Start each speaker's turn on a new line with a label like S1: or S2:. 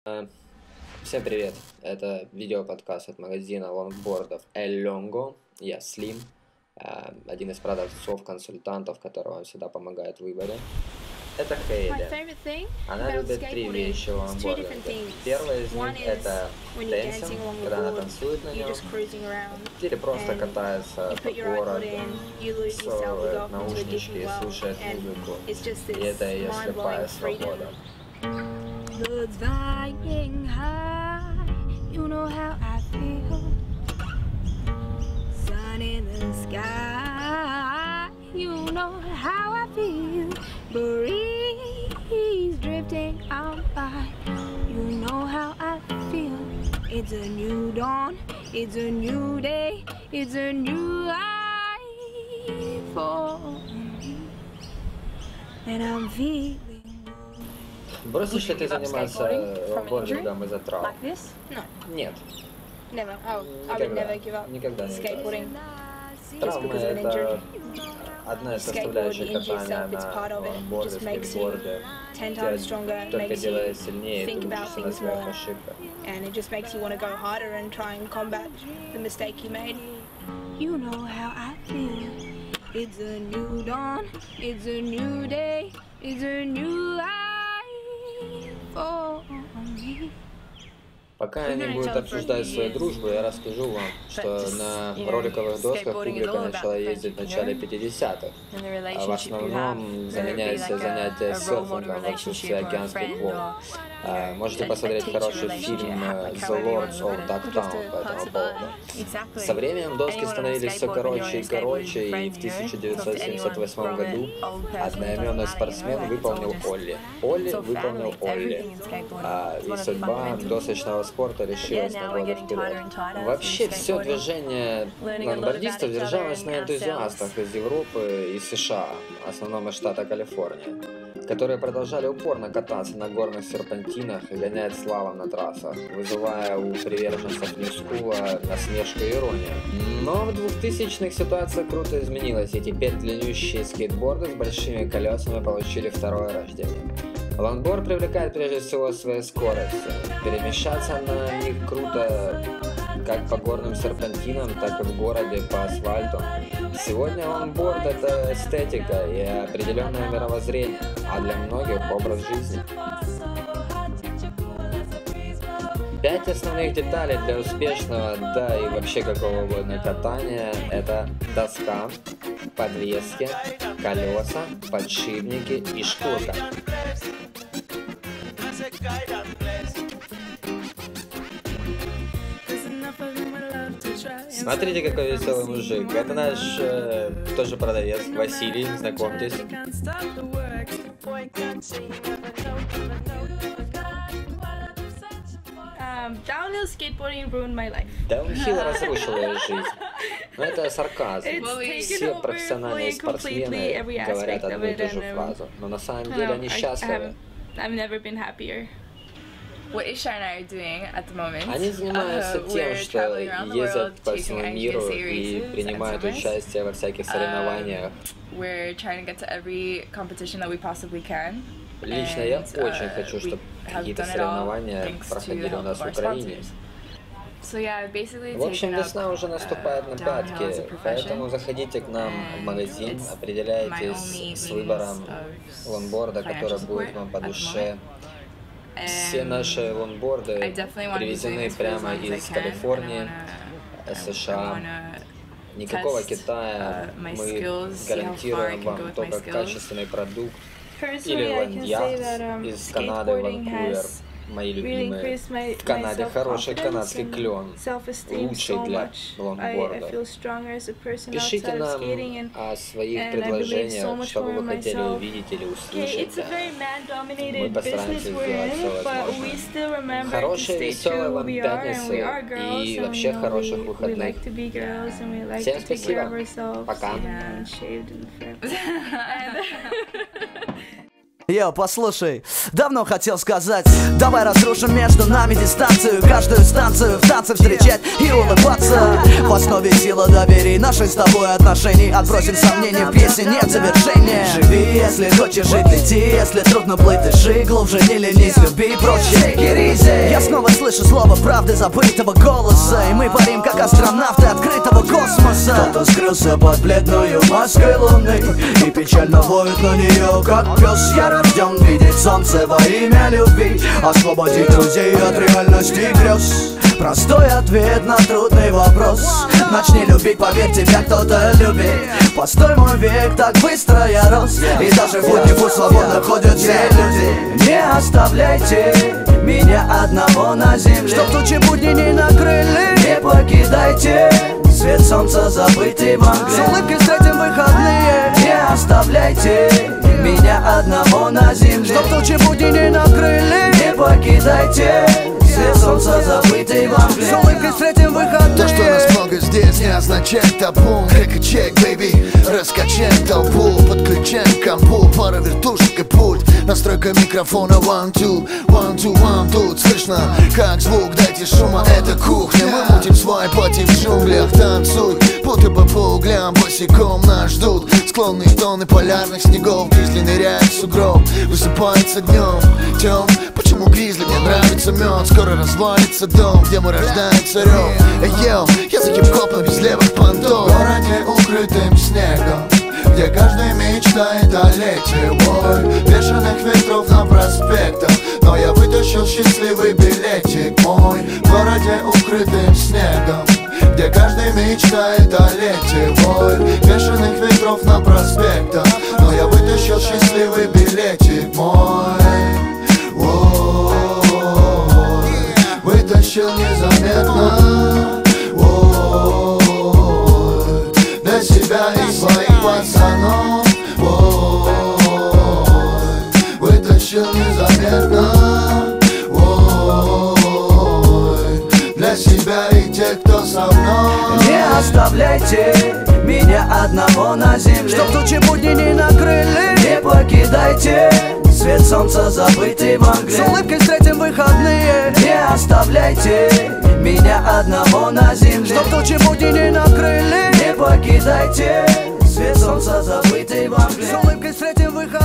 S1: Э, Всем привет! Это видео-подкаст от магазина лонгбордов El Longo. Я Слим, один из продавцов, консультантов, который вам всегда помогает в выборе. Это Хейли. Она любит три вещи в лонгбординге. Первая из них это дэнсинг, когда она танцует на нем, или просто катается по городу, всовывает наушнички и слушает музыку. И это ее слепая свобода.
S2: Blood's flying high, you know how I feel. Sun in the sky, you know how I feel. Breeze drifting on by, you know how I feel. It's a new dawn, it's a new day, it's a new life for me. And I'm feeling.
S1: Бросишь ли ты заниматься лонгбордингом из-за травм? Нет. Никогда не
S2: Skateboarding.
S1: Травмы — это одна из составляющих катания на лонгборде, скейтборде. Тебя только делает сильнее, ты учишься на своих ошибках.
S2: You know how I feel. It's a new dawn, it's a new day, it's a new life.
S1: Пока они будут обсуждать свою дружбу, я расскажу вам, что на роликовых досках публика начала ездить в начале 50-х, а в основном заменяется занятия серфингом в отсутствии океанских волн. Можете посмотреть хороший фильм The Lords of Dogtown по этому поводу. Со временем доски становились все короче и короче, и в 1978 году одноименный спортсмен выполнил Олли. Олли выполнил Олли. И судьба досочного спорта решилась на годы вперед. Вообще все движение лонгбордистов держалось на энтузиастах из Европы и США, в основном из штата Калифорния, которые продолжали упорно кататься на горных серпантинах и гонять слалом на трассах, вызывая у приверженцев ньюскула насмешку и иронию. Но в 2000-х ситуация круто изменилась, и теперь длиннющие скейтборды с большими колесами получили второе рождение. Лонгборд привлекает прежде всего своей скоростью. Перемещаться на них круто как по горным серпантинам, так и в городе по асфальту. Сегодня лонгборд — это эстетика и определенное мировоззрение, а для многих образ жизни. 5 основных деталей для успешного, да и вообще какого угодно катания — это доска, подвески, колеса, подшипники и шкурка. Смотрите, какой веселый мужик. Это наш тоже продавец Василий, знакомьтесь.
S3: Downhill skateboarding ruined my life.
S1: Даунхилл разрушил ее жизнь. Но это сарказм. Все профессиональные спортсмены говорят одну и ту же фразу. Но на самом деле они счастливы.
S3: I've never been happier.
S4: What Isha and I are doing at the moment,
S1: Они занимаются тем, что ездят по всему миру и принимают участие во всяких соревнованиях.
S4: We're trying to get to every competition that we possibly can.
S1: Лично я очень хочу, чтобы какие-то соревнования проходили у нас в Украине. В общем, весна уже наступает на пятки, поэтому заходите к нам в магазин, определяйтесь с выбором лонгборда, который будет вам по душе. Все наши лонгборды привезены прямо из Калифорнии, США. Никакого Китая. Мы гарантируем вам только качественный продукт. Или лэнд-яхт из Канады, Ванкувер. Мои любимые. В Канаде хороший канадский клен, лучший для лонгборда. Пишите нам о своих предложениях, что бы вы хотели увидеть или услышать. Мы постараемся сделать все возможное. Хорошей веселой вам пятницы и вообще хороших выходных. Всем спасибо. Пока.
S5: Йо, послушай, давно хотел сказать, давай разрушим между нами дистанцию, каждую станцию в танце встречать и улыбаться. В основе сила доверий наших с тобой отношений. Отбросим сомнения, в песне нет завершения. Живи, если хочешь жить, лети, если трудно плыть, дыши глубже, не ленись, люби проще. Take it easy. снова слышу слово правды забытого голоса. И мы парим, как астронавты открытого космоса. Кто-то скрылся под бледную маской луны и печально воет на нее, как пес. Я рожден видеть солнце во имя любви, освободить друзей от реальности грез. Простой ответ на трудный вопрос. Начни любить, поверь, тебя кто-то любит. Постой, мой век, так быстро я рос. И даже в будни пусть свободно ходят все люди. Не оставляйте меня одного на земле, чтоб тучи будни не накрыли. Не покидайте свет солнца, забытый во мгле. С улыбкой встретим выходные. Не оставляйте меня одного на земле, чтоб тучи будни не накрыли. Не покидайте свет солнца, забытый во мгле. С улыбкой встретим выходные.
S6: То, что нас много здесь, не означает табу. Хэк-чек, бэйби, раскачаем толпу, подключаем к компу, пара вертушек и пульт. Настройка микрофона 1, 2, 1, 2, 1. Тут слышно, как звук, дайте шума, это кухня. Мы мутим свой пати в джунглях, танцуй, будто бы по углям босиком нас ждут. Склонные тоны полярных снегов, гризли ныряет в сугроб, высыпается днем. Тем, почему гризли мне нравится мед? Скоро развалится дом, где мы рождаем царев. Эй, йоу, я за хип-хоп, но без левых понтов. В городе, укрытым снегом, где каждый мечтает о лете. Ой, бешеных ветров на проспектах, но я вытащил счастливый билетик мой. В городе, укрытым снегом, где каждый мечтает о лете. Ой, бешеных ветров на проспектах, но я вытащил счастливый билетик мой. Вытащил незаметно, для себя и своих пацанов. Вытащил незаметно, для себя и тех, кто со мной.
S5: Не оставляйте меня одного на земле, чтоб тучи будни не накрыли. Не покидайте свет солнца, забытый во мгле. С улыбкой встретим выходные. Не оставляйте меня одного на земле, чтоб тучи будни не накрыли. Не покидайте свет солнца, забытый во мгле. С улыбкой встретим выходные.